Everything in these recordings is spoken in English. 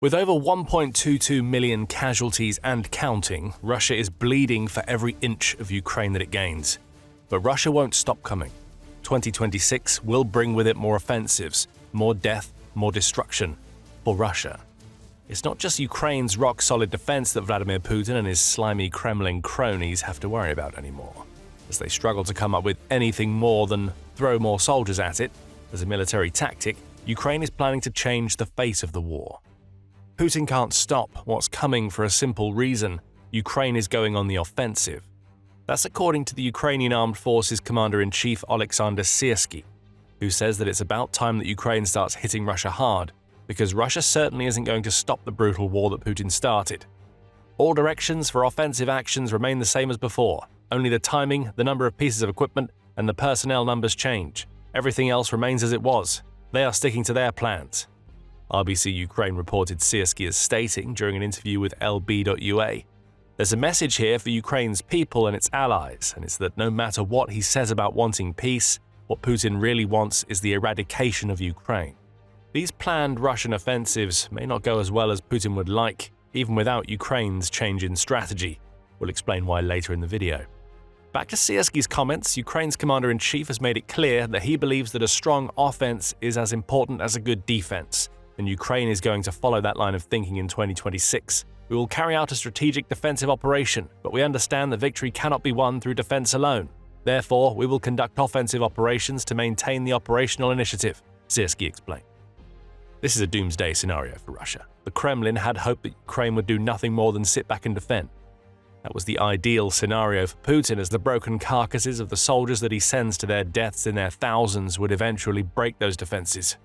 With over 1.22 million casualties and counting, Russia is bleeding for every inch of Ukraine that it gains. But Russia won't stop coming. 2026 will bring with it more offensives, more death, more destruction for Russia. It's not just Ukraine's rock-solid defense that Vladimir Putin and his slimy Kremlin cronies have to worry about anymore, as they struggle to come up with anything more than throw more soldiers at it. As a military tactic, Ukraine is planning to change the face of the war. Putin can't stop what's coming for a simple reason: Ukraine is going on the offensive. That's according to the Ukrainian Armed Forces Commander-in-Chief Oleksandr Syrsky, who says that it's about time that Ukraine starts hitting Russia hard, because Russia certainly isn't going to stop the brutal war that Putin started. All directions for offensive actions remain the same as before. Only the timing, the number of pieces of equipment, and the personnel numbers change. Everything else remains as it was. They are sticking to their plans. RBC Ukraine reported Syrsky as stating during an interview with LB.ua, "There's a message here for Ukraine's people and its allies, and it's that no matter what he says about wanting peace, what Putin really wants is the eradication of Ukraine. These planned Russian offensives may not go as well as Putin would like, even without Ukraine's change in strategy." We'll explain why later in the video. Back to Syrsky's comments, Ukraine's commander-in-chief has made it clear that he believes that a strong offense is as important as a good defense, and Ukraine is going to follow that line of thinking in 2026. "We will carry out a strategic defensive operation, but we understand that victory cannot be won through defense alone. Therefore, we will conduct offensive operations to maintain the operational initiative," Syrsky explained. This is a doomsday scenario for Russia. The Kremlin had hoped that Ukraine would do nothing more than sit back and defend. That was the ideal scenario for Putin, as the broken carcasses of the soldiers that he sends to their deaths in their thousands would eventually break those defenses.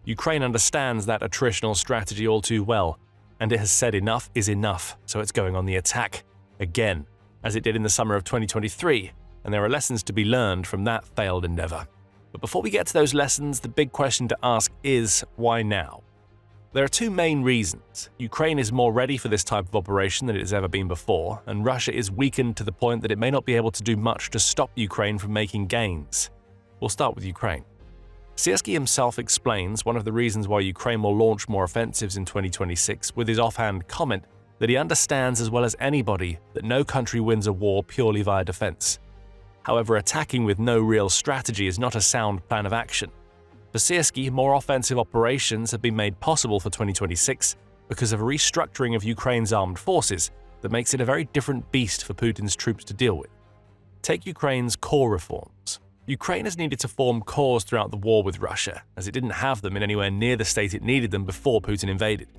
Ukraine understands that attritional strategy all too well, and it has said enough is enough, so it's going on the attack again, as it did in the summer of 2023, and there are lessons to be learned from that failed endeavor. But before we get to those lessons, the big question to ask is, why now? There are two main reasons. Ukraine is more ready for this type of operation than it has ever been before, and Russia is weakened to the point that it may not be able to do much to stop Ukraine from making gains. We'll start with Ukraine. Syrsky himself explains one of the reasons why Ukraine will launch more offensives in 2026 with his offhand comment that he understands as well as anybody that no country wins a war purely via defense. However, attacking with no real strategy is not a sound plan of action. For Syrsky, more offensive operations have been made possible for 2026 because of a restructuring of Ukraine's armed forces that makes it a very different beast for Putin's troops to deal with. Take Ukraine's core reforms. Ukraine has needed to form corps throughout the war with Russia, as it didn't have them in anywhere near the state it needed them before Putin invaded.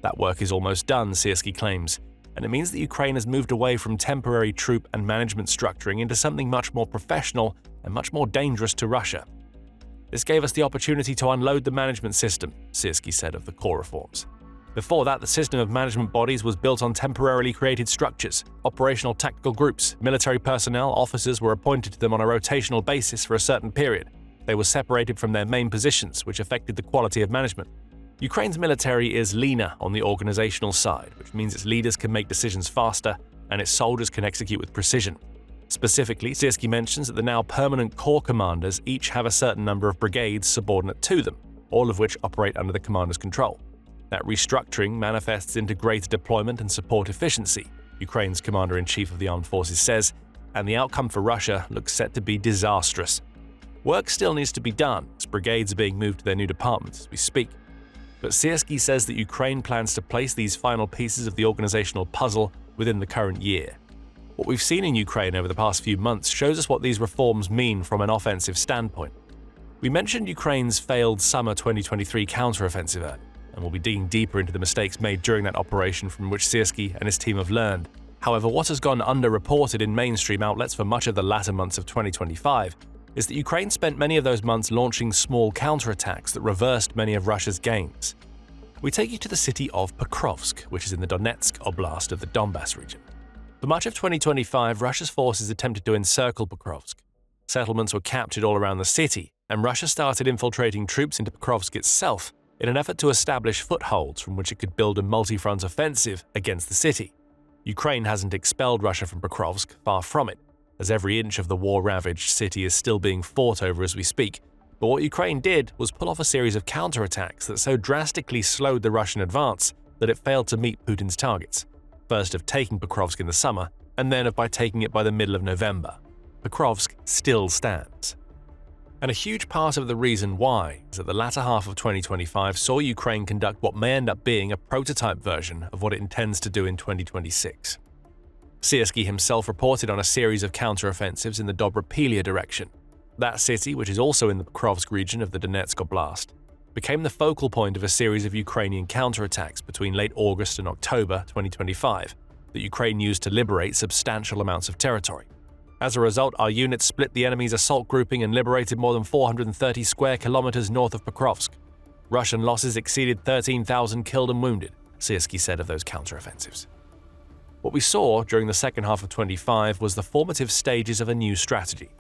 That work is almost done, Syrsky claims, and it means that Ukraine has moved away from temporary troop and management structuring into something much more professional and much more dangerous to Russia. "This gave us the opportunity to unload the management system," Syrsky said of the core reforms. Before that, the system of management bodies was built on temporarily created structures, operational tactical groups. Military personnel, officers were appointed to them on a rotational basis for a certain period. They were separated from their main positions, which affected the quality of management. Ukraine's military is leaner on the organizational side, which means its leaders can make decisions faster and its soldiers can execute with precision. Specifically, Syrsky mentions that the now permanent corps commanders each have a certain number of brigades subordinate to them, all of which operate under the commander's control. That restructuring manifests into greater deployment and support efficiency, Ukraine's commander-in-chief of the armed forces says, and the outcome for Russia looks set to be disastrous. Work still needs to be done, as brigades are being moved to their new departments as we speak. But Syrsky says that Ukraine plans to place these final pieces of the organizational puzzle within the current year. What we've seen in Ukraine over the past few months shows us what these reforms mean from an offensive standpoint. We mentioned Ukraine's failed summer 2023 counteroffensive earlier, and we'll be digging deeper into the mistakes made during that operation from which Syrsky and his team have learned. However, what has gone underreported in mainstream outlets for much of the latter months of 2025 is that Ukraine spent many of those months launching small counterattacks that reversed many of Russia's gains. We take you to the city of Pokrovsk, which is in the Donetsk Oblast of the Donbas region. For much of 2025, Russia's forces attempted to encircle Pokrovsk. Settlements were captured all around the city, and Russia started infiltrating troops into Pokrovsk itself in an effort to establish footholds from which it could build a multi-front offensive against the city. Ukraine hasn't expelled Russia from Pokrovsk, far from it, as every inch of the war-ravaged city is still being fought over as we speak. But what Ukraine did was pull off a series of counterattacks that so drastically slowed the Russian advance that it failed to meet Putin's targets, first of taking Pokrovsk in the summer, and then by taking it by the middle of November. Pokrovsk still stands. And a huge part of the reason why is that the latter half of 2025 saw Ukraine conduct what may end up being a prototype version of what it intends to do in 2026. Siersky himself reported on a series of counteroffensives in the Dobropilia direction. That city, which is also in the Pokrovsk region of the Donetsk Oblast, became the focal point of a series of Ukrainian counterattacks between late August and October 2025 that Ukraine used to liberate substantial amounts of territory. As a result, our units split the enemy's assault grouping and liberated more than 430 square kilometers north of Pokrovsk. Russian losses exceeded 13,000 killed and wounded, Siersky said of those counteroffensives. What we saw during the second half of 25 was the formative stages of a new strategy.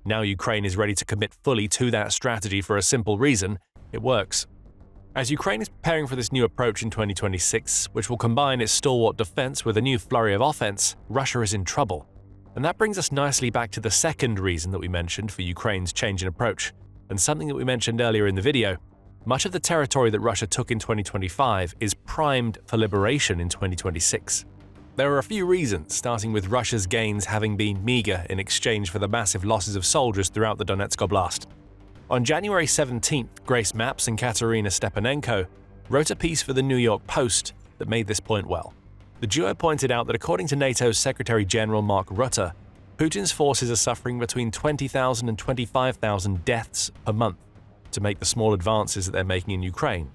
Now Ukraine is ready to commit fully to that strategy for a simple reason: it works. As Ukraine is preparing for this new approach in 2026, which will combine its stalwart defense with a new flurry of offense, Russia is in trouble. And that brings us nicely back to the second reason that we mentioned for Ukraine's change in approach, and something that we mentioned earlier in the video. Much of the territory that Russia took in 2025 is primed for liberation in 2026. There are a few reasons, starting with Russia's gains having been meager in exchange for the massive losses of soldiers throughout the Donetsk Oblast. On January 17th, Grace Maps and Katerina Stepanenko wrote a piece for the New York Post that made this point well. The duo pointed out that according to NATO's Secretary-General Mark Rutte, Putin's forces are suffering between 20,000 and 25,000 deaths per month to make the small advances that they're making in Ukraine.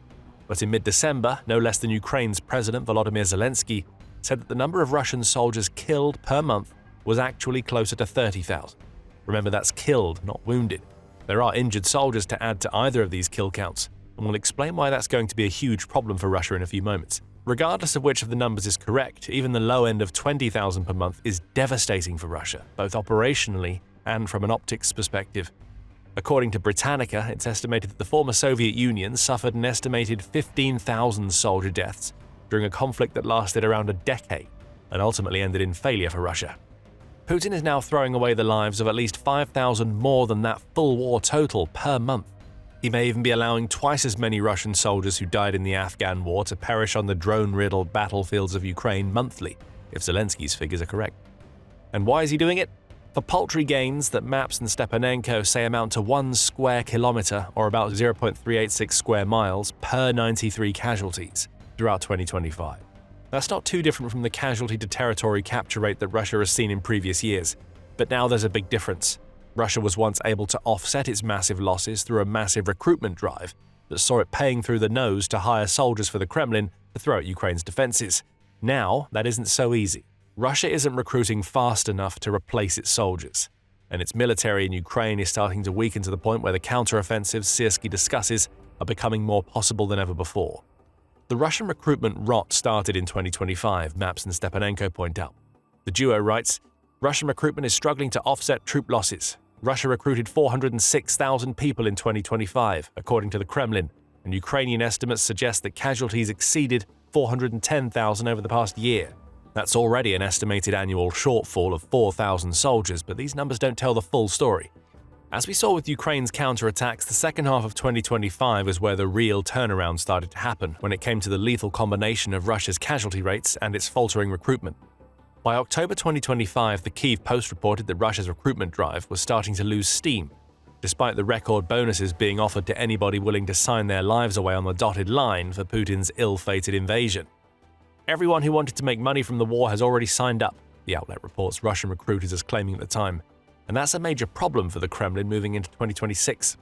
But in mid-December, no less than Ukraine's President Volodymyr Zelensky said that the number of Russian soldiers killed per month was actually closer to 30,000. Remember, that's killed, not wounded. There are injured soldiers to add to either of these kill counts, and we'll explain why that's going to be a huge problem for Russia in a few moments. Regardless of which of the numbers is correct, even the low end of 20,000 per month is devastating for Russia, both operationally and from an optics perspective. According to Britannica, it's estimated that the former Soviet Union suffered an estimated 15,000 soldier deaths during a conflict that lasted around a decade and ultimately ended in failure for Russia. Putin is now throwing away the lives of at least 5,000 more than that full war total per month. He may even be allowing twice as many Russian soldiers who died in the Afghan war to perish on the drone-riddled battlefields of Ukraine monthly, if Zelensky's figures are correct. And why is he doing it? For paltry gains that Maps and Stepanenko say amount to 1 square kilometer, or about 0.386 square miles, per 93 casualties throughout 2025. That's not too different from the casualty to territory capture rate that Russia has seen in previous years. But now there's a big difference. Russia was once able to offset its massive losses through a massive recruitment drive that saw it paying through the nose to hire soldiers for the Kremlin to throw at Ukraine's defenses. Now, that isn't so easy. Russia isn't recruiting fast enough to replace its soldiers, and its military in Ukraine is starting to weaken to the point where the counteroffensives Siersky discusses are becoming more possible than ever before. The Russian recruitment rot started in 2025, Maps and Stepanenko point out. The duo writes, Russian recruitment is struggling to offset troop losses. Russia recruited 406,000 people in 2025, according to the Kremlin, and Ukrainian estimates suggest that casualties exceeded 410,000 over the past year. That's already an estimated annual shortfall of 4,000 soldiers, but these numbers don't tell the full story. As we saw with Ukraine's counterattacks, the second half of 2025 is where the real turnaround started to happen when it came to the lethal combination of Russia's casualty rates and its faltering recruitment. By October 2025, the Kyiv Post reported that Russia's recruitment drive was starting to lose steam, despite the record bonuses being offered to anybody willing to sign their lives away on the dotted line for Putin's ill-fated invasion. Everyone who wanted to make money from the war has already signed up, the outlet reports Russian recruiters as claiming at the time. And that's a major problem for the Kremlin moving into 2026.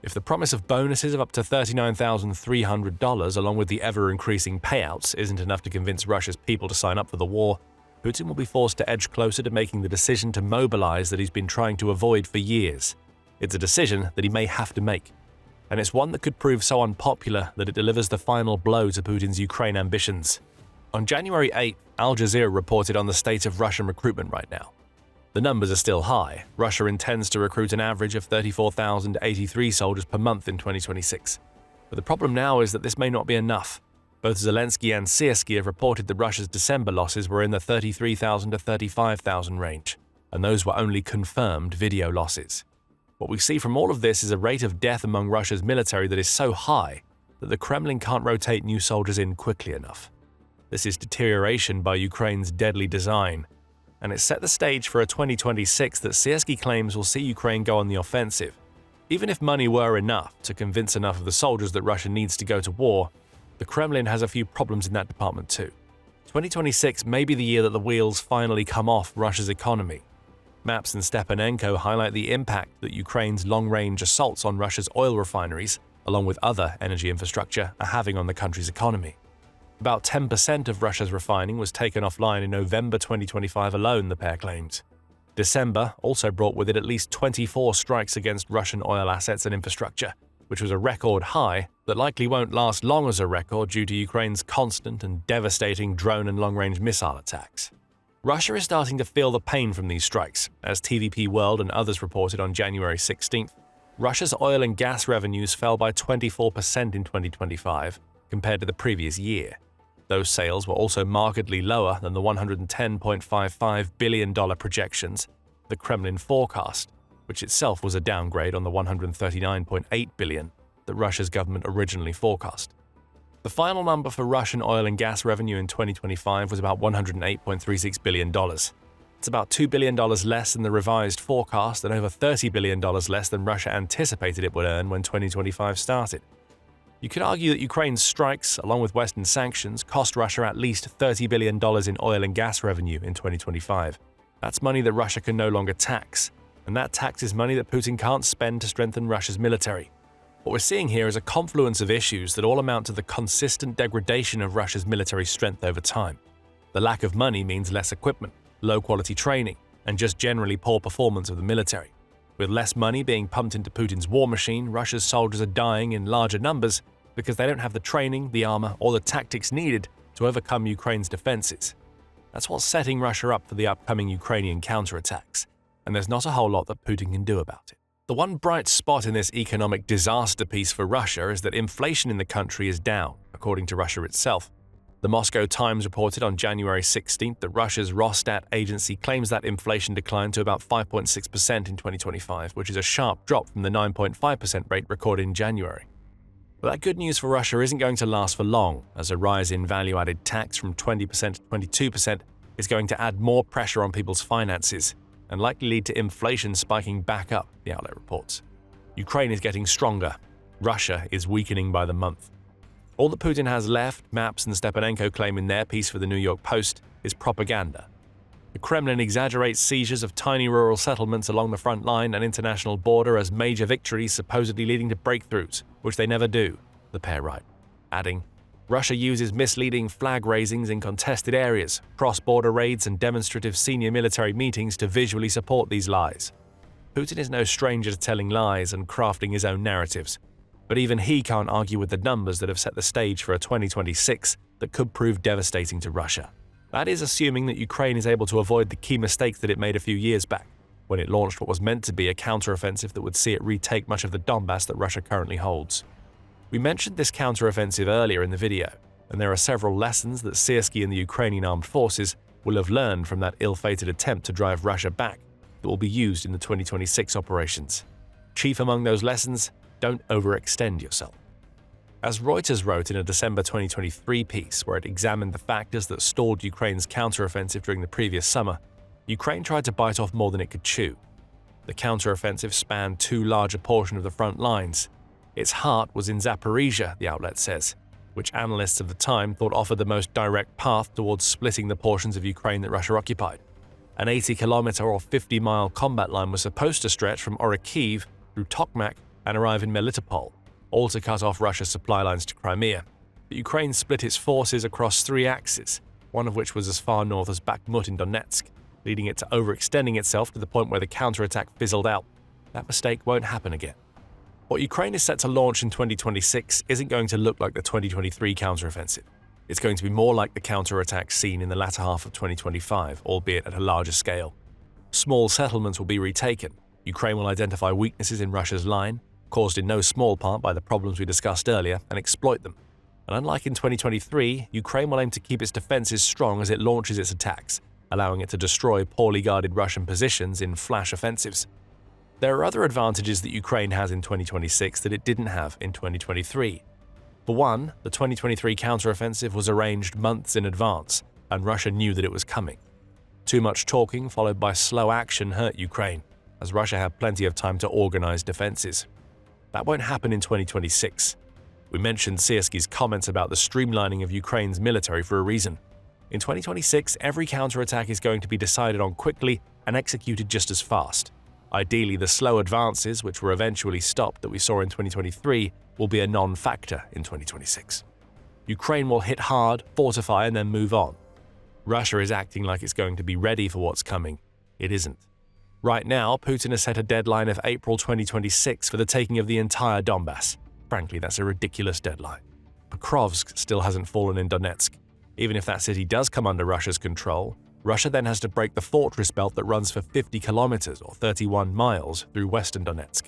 If the promise of bonuses of up to $39,300 along with the ever-increasing payouts isn't enough to convince Russia's people to sign up for the war, Putin will be forced to edge closer to making the decision to mobilize that he's been trying to avoid for years. It's a decision that he may have to make. And it's one that could prove so unpopular that it delivers the final blow to Putin's Ukraine ambitions. On January 8th, Al Jazeera reported on the state of Russian recruitment right now. The numbers are still high. Russia intends to recruit an average of 34,083 soldiers per month in 2026. But the problem now is that this may not be enough. Both Zelensky and Siersky have reported that Russia's December losses were in the 33,000 to 35,000 range, and those were only confirmed video losses. What we see from all of this is a rate of death among Russia's military that is so high that the Kremlin can't rotate new soldiers in quickly enough. This is deterioration by Ukraine's deadly design, and it set the stage for a 2026 that Siersky claims will see Ukraine go on the offensive. Even if money were enough to convince enough of the soldiers that Russia needs to go to war, the Kremlin has a few problems in that department too. 2026 may be the year that the wheels finally come off Russia's economy. Maps and Stepanenko highlight the impact that Ukraine's long-range assaults on Russia's oil refineries, along with other energy infrastructure, are having on the country's economy. About 10% of Russia's refining was taken offline in November 2025 alone, the pair claims. December also brought with it at least 24 strikes against Russian oil assets and infrastructure, which was a record high that likely won't last long as a record due to Ukraine's constant and devastating drone and long-range missile attacks. Russia is starting to feel the pain from these strikes, as TVP World and others reported on January 16th. Russia's oil and gas revenues fell by 24% in 2025 compared to the previous year. Those sales were also markedly lower than the $110.55 billion projections the Kremlin forecast, which itself was a downgrade on the $139.8 billion that Russia's government originally forecast. The final number for Russian oil and gas revenue in 2025 was about $108.36 billion. It's about $2 billion less than the revised forecast and over $30 billion less than Russia anticipated it would earn when 2025 started. You could argue that Ukraine's strikes, along with Western sanctions, cost Russia at least $30 billion in oil and gas revenue in 2025. That's money that Russia can no longer tax, and that tax is money that Putin can't spend to strengthen Russia's military. What we're seeing here is a confluence of issues that all amount to the consistent degradation of Russia's military strength over time. The lack of money means less equipment, low-quality training, and just generally poor performance of the military. With less money being pumped into Putin's war machine, Russia's soldiers are dying in larger numbers because they don't have the training, the armor, or the tactics needed to overcome Ukraine's defenses. That's what's setting Russia up for the upcoming Ukrainian counterattacks, and there's not a whole lot that Putin can do about it. The one bright spot in this economic disaster piece for Russia is that inflation in the country is down, according to Russia itself. The Moscow Times reported on January 16th that Russia's Rosstat agency claims that inflation declined to about 5.6% in 2025, which is a sharp drop from the 9.5% rate recorded in January. But that good news for Russia isn't going to last for long, as a rise in value-added tax from 20% to 22% is going to add more pressure on people's finances and likely lead to inflation spiking back up, the outlet reports. Ukraine is getting stronger. Russia is weakening by the month. All that Putin has left, Maps and Stepanenko claim in their piece for the New York Post, is propaganda. The Kremlin exaggerates seizures of tiny rural settlements along the front line and international border as major victories supposedly leading to breakthroughs, which they never do, the pair write, adding, Russia uses misleading flag raisings in contested areas, cross-border raids and demonstrative senior military meetings to visually support these lies. Putin is no stranger to telling lies and crafting his own narratives, but even he can't argue with the numbers that have set the stage for a 2026 that could prove devastating to Russia. That is assuming that Ukraine is able to avoid the key mistakes that it made a few years back, when it launched what was meant to be a counteroffensive that would see it retake much of the Donbass that Russia currently holds. We mentioned this counteroffensive earlier in the video, and there are several lessons that Siersky and the Ukrainian armed forces will have learned from that ill-fated attempt to drive Russia back that will be used in the 2026 operations. Chief among those lessons, don't overextend yourself. As Reuters wrote in a December 2023 piece where it examined the factors that stalled Ukraine's counteroffensive during the previous summer, Ukraine tried to bite off more than it could chew. The counteroffensive spanned too large a portion of the front lines. Its heart was in Zaporizhia, the outlet says, which analysts of the time thought offered the most direct path towards splitting the portions of Ukraine that Russia occupied. An 80-kilometer or 50-mile combat line was supposed to stretch from Kyiv through Tokmak and arrive in Melitopol, all to cut off Russia's supply lines to Crimea. But Ukraine split its forces across three axes, one of which was as far north as Bakhmut in Donetsk, leading it to overextending itself to the point where the counterattack fizzled out. That mistake won't happen again. What Ukraine is set to launch in 2026 isn't going to look like the 2023 counteroffensive. It's going to be more like the counterattack seen in the latter half of 2025, albeit at a larger scale. Small settlements will be retaken. Ukraine will identify weaknesses in Russia's line, caused in no small part by the problems we discussed earlier, and exploit them. And unlike in 2023, Ukraine will aim to keep its defenses strong as it launches its attacks, allowing it to destroy poorly guarded Russian positions in flash offensives. There are other advantages that Ukraine has in 2026 that it didn't have in 2023. For one, the 2023 counteroffensive was arranged months in advance, and Russia knew that it was coming. Too much talking followed by slow action hurt Ukraine, as Russia had plenty of time to organize defenses. That won't happen in 2026. We mentioned Syrski's comments about the streamlining of Ukraine's military for a reason. In 2026, every counterattack is going to be decided on quickly and executed just as fast. Ideally, the slow advances, which were eventually stopped that we saw in 2023, will be a non-factor in 2026. Ukraine will hit hard, fortify, and then move on. Russia is acting like it's going to be ready for what's coming. It isn't. Right now, Putin has set a deadline of April 2026 for the taking of the entire Donbass. Frankly, that's a ridiculous deadline. Pokrovsk still hasn't fallen in Donetsk. Even if that city does come under Russia's control, Russia then has to break the fortress belt that runs for 50 kilometers or 31 miles through western Donetsk.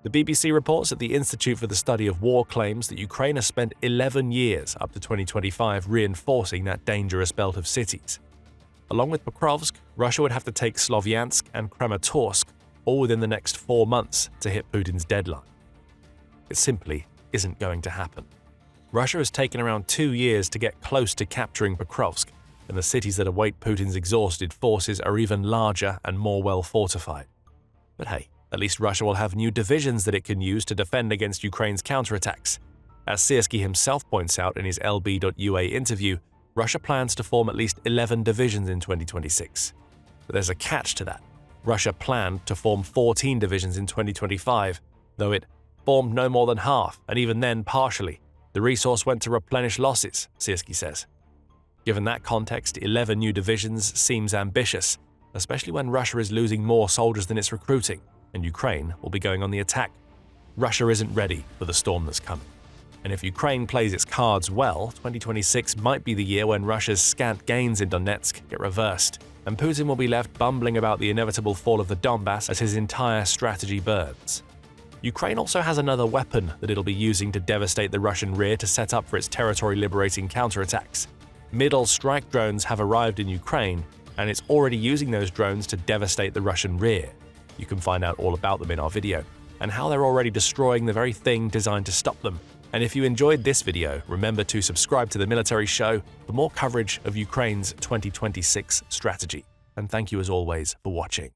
The BBC reports that the Institute for the Study of War claims that Ukraine has spent 11 years up to 2025 reinforcing that dangerous belt of cities. Along with Pokrovsk, Russia would have to take Slovyansk and Kramatorsk all within the next 4 months to hit Putin's deadline. It simply isn't going to happen. Russia has taken around 2 years to get close to capturing Pokrovsk, and the cities that await Putin's exhausted forces are even larger and more well fortified. But hey, at least Russia will have new divisions that it can use to defend against Ukraine's counterattacks. As Syrsky himself points out in his LB.ua interview, Russia plans to form at least 11 divisions in 2026. But there's a catch to that. Russia planned to form 14 divisions in 2025, though it formed no more than half, and even then partially. The resource went to replenish losses, Syrsky says. Given that context, 11 new divisions seems ambitious, especially when Russia is losing more soldiers than it's recruiting, and Ukraine will be going on the attack. Russia isn't ready for the storm that's coming. And if Ukraine plays its cards well, 2026 might be the year when Russia's scant gains in Donetsk get reversed, and Putin will be left bumbling about the inevitable fall of the Donbass as his entire strategy burns. Ukraine also has another weapon that it'll be using to devastate the Russian rear to set up for its territory-liberating counterattacks. Middle strike drones have arrived in Ukraine, and it's already using those drones to devastate the Russian rear. You can find out all about them in our video, and how they're already destroying the very thing designed to stop them. And if you enjoyed this video, remember to subscribe to The Military Show for more coverage of Ukraine's 2026 strategy. And thank you as always for watching.